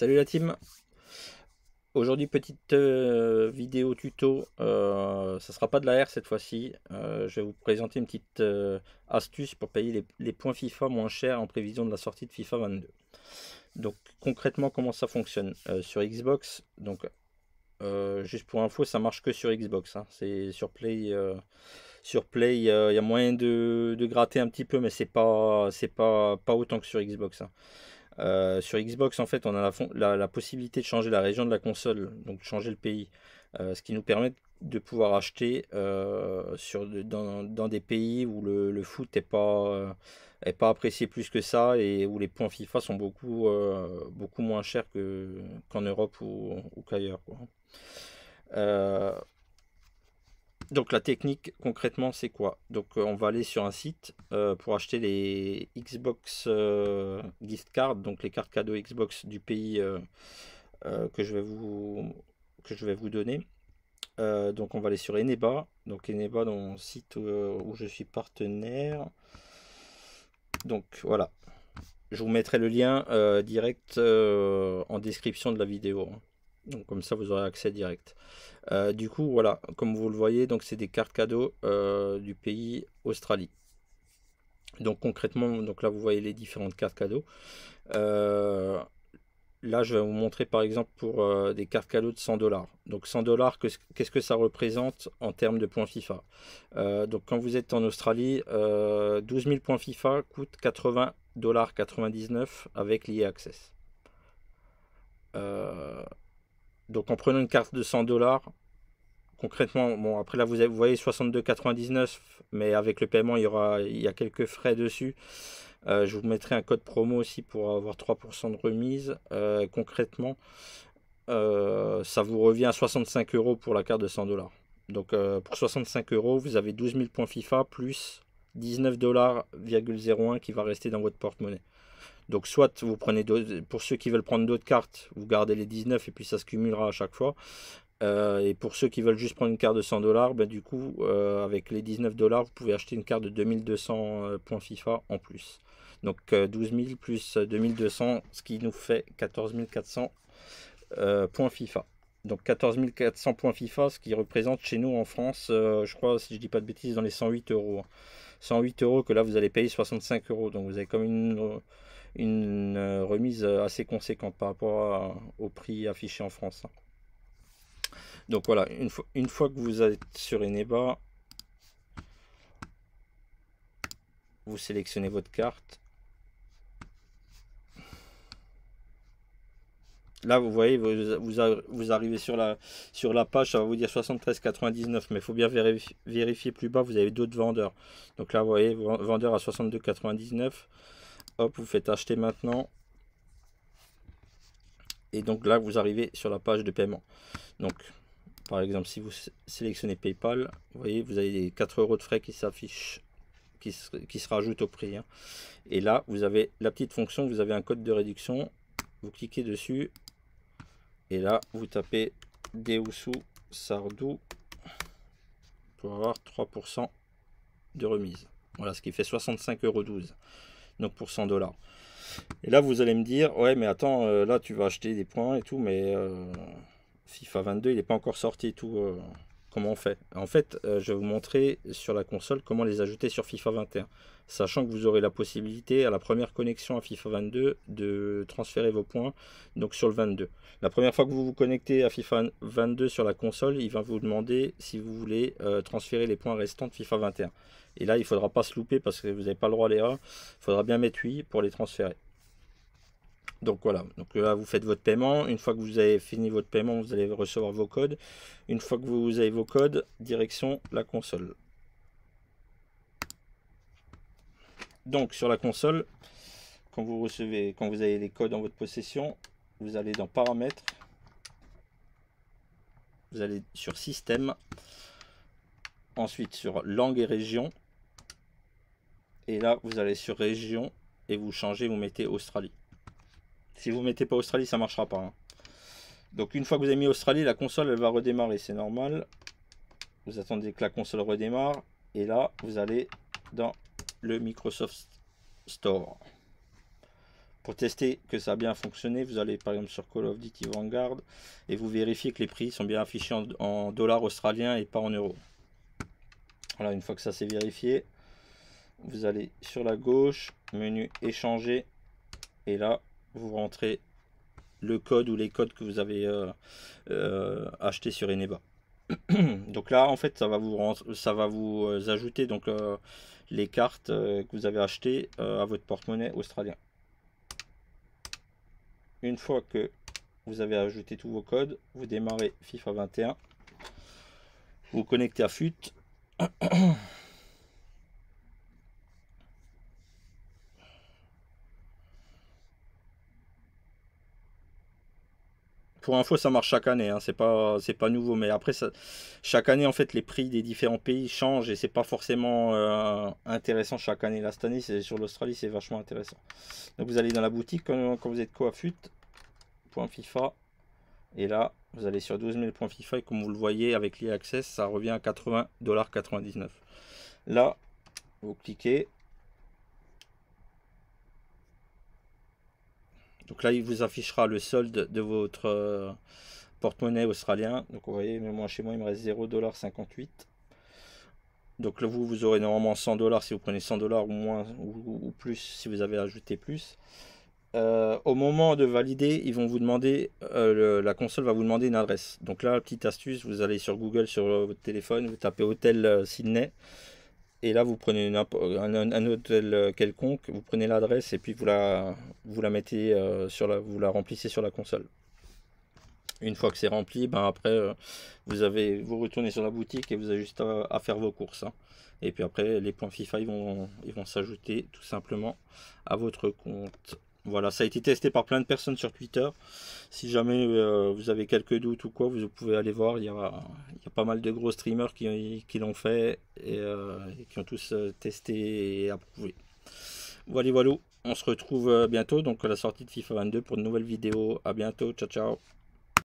Salut la team. Aujourd'hui petite vidéo tuto, ça sera pas de la R cette fois-ci. Je vais vous présenter une petite astuce pour payer les points FIFA moins chers en prévision de la sortie de FIFA 22. Donc concrètement comment ça fonctionne sur Xbox. Donc juste pour info, ça marche que sur Xbox, hein. C'est sur Play il y a moyen de gratter un petit peu, mais c'est pas autant que sur Xbox, hein. Sur Xbox, en fait, on a la possibilité de changer la région de la console, donc changer le pays, ce qui nous permet de pouvoir acheter dans des pays où le foot est pas apprécié plus que ça et où les points FIFA sont beaucoup moins chers qu'en Europe ou qu'ailleurs, quoi. Euh, donc la technique concrètement c'est quoi? Donc on va aller sur un site pour acheter les Xbox gift cards, donc les cartes cadeaux Xbox du pays que je vais vous donner. Donc on va aller sur Eneba, donc Eneba dans le site où je suis partenaire. Donc voilà, je vous mettrai le lien direct en description de la vidéo, hein. Donc comme ça vous aurez accès direct. Du coup voilà, comme vous le voyez, donc c'est des cartes cadeaux du pays Australie. Donc concrètement, donc là vous voyez les différentes cartes cadeaux. Là je vais vous montrer par exemple pour des cartes cadeaux de 100 $. Donc 100 $, qu'est-ce que ça représente en termes de points FIFA? Donc quand vous êtes en Australie, 12 000 points FIFA coûtent 80,99 $ avec l'EA Access. Donc en prenant une carte de 100 $, concrètement, bon après là vous voyez 62,99, mais avec le paiement il y a quelques frais dessus. Je vous mettrai un code promo aussi pour avoir 3% de remise. Concrètement, ça vous revient à 65 € pour la carte de 100 $. Donc pour 65 €, vous avez 12 000 points FIFA plus 19,01 $ qui va rester dans votre porte-monnaie. Donc soit vous prenez pour ceux qui veulent prendre d'autres cartes, vous gardez les 19 et puis ça se cumulera à chaque fois. Et pour ceux qui veulent juste prendre une carte de 100 $, ben du coup, avec les 19 $, vous pouvez acheter une carte de 2200 points FIFA en plus. Donc 12 000 plus 2200, ce qui nous fait 14 400 points FIFA. Donc 14 400 points FIFA, ce qui représente chez nous en France, je crois, si je dis pas de bêtises, dans les 108 €. 108 € que là vous allez payer 65 €. Donc vous avez comme une remise assez conséquente par rapport au prix affiché en France, hein. Donc voilà, une fois que vous êtes sur Eneba, vous sélectionnez votre carte. Là, vous voyez, vous arrivez sur la page, ça va vous dire 73,99, mais il faut bien vérifier plus bas, vous avez d'autres vendeurs. Donc là, vous voyez, vendeur à 62,99. Hop, vous faites acheter maintenant. Et donc là, vous arrivez sur la page de paiement. Donc, par exemple, si vous sélectionnez PayPal, vous voyez, vous avez les 4 € de frais qui s'affichent, qui se rajoutent au prix, hein. Et là, vous avez la petite fonction, vous avez un code de réduction. Vous cliquez dessus. Et là, vous tapez Deusu Sardou pour avoir 3% de remise. Voilà, ce qui fait 65,12 € donc pour 100 $. Et là, vous allez me dire, ouais, mais attends, là, tu vas acheter des points et tout, mais FIFA 22, il n'est pas encore sorti et tout. Comment on fait? En fait, je vais vous montrer sur la console comment les ajouter sur FIFA 21. Sachant que vous aurez la possibilité à la première connexion à FIFA 22 de transférer vos points donc sur le 22. La première fois que vous vous connectez à FIFA 22 sur la console, il va vous demander si vous voulez transférer les points restants de FIFA 21. Et là, il ne faudra pas se louper parce que vous n'avez pas le droit à l'erreur. Il faudra bien mettre oui pour les transférer. Donc voilà, donc là vous faites votre paiement. Une fois que vous avez fini votre paiement, vous allez recevoir vos codes. Une fois que vous avez vos codes, direction la console. Donc sur la console, quand vous avez les codes en votre possession, vous allez dans paramètres, vous allez sur système, ensuite sur langue et région, et là vous allez sur région et vous changez, vous mettez Australie. Si vous ne mettez pas Australie, ça ne marchera pas, hein. Donc une fois que vous avez mis Australie, la console elle va redémarrer, c'est normal. Vous attendez que la console redémarre et là vous allez dans le Microsoft Store. Pour tester que ça a bien fonctionné, vous allez par exemple sur Call of Duty Vanguard et vous vérifiez que les prix sont bien affichés en dollars australiens et pas en euros. Voilà, une fois que ça c'est vérifié, vous allez sur la gauche, menu échanger, et là vous rentrez le code ou les codes que vous avez acheté sur Eneba. Donc là en fait ça va vous ajouter donc les cartes que vous avez achetées à votre porte-monnaie australien. Une fois que vous avez ajouté tous vos codes, vous démarrez FIFA 21, vous connectez à FUT. Pour info, ça marche chaque année, hein. C'est pas nouveau, mais après chaque année en fait les prix des différents pays changent et c'est pas forcément intéressant chaque année. Là cette année c'est sur l'Australie, c'est vachement intéressant. Donc vous allez dans la boutique quand vous êtes coafut.fifa et là vous allez sur 12 000 points FIFA et comme vous le voyez avec l'e-access ça revient à 80,99 $. Là vous cliquez. Donc là, il vous affichera le solde de votre porte-monnaie australien. Donc vous voyez, moi chez moi, il me reste 0,58 $. Donc là, vous aurez normalement 100 $ si vous prenez 100 $ ou moins ou plus si vous avez ajouté plus. Au moment de valider, ils vont vous demander, la console va vous demander une adresse. Donc là, petite astuce, vous allez sur Google sur votre téléphone, vous tapez hôtel Sydney. Et là, vous prenez un hôtel quelconque, vous prenez l'adresse et puis vous la mettez vous la remplissez sur la console. Une fois que c'est rempli, ben après vous retournez sur la boutique et vous avez juste à faire vos courses, hein. Et puis après les points FIFA ils vont s'ajouter tout simplement à votre compte. Voilà, ça a été testé par plein de personnes sur Twitter. Si jamais vous avez quelques doutes ou quoi, vous pouvez aller voir. Il y a pas mal de gros streamers qui l'ont fait et qui ont tous testé et approuvé. Voilà, voilà. On se retrouve bientôt donc à la sortie de FIFA 22 pour de nouvelles vidéos. À bientôt. Ciao, ciao.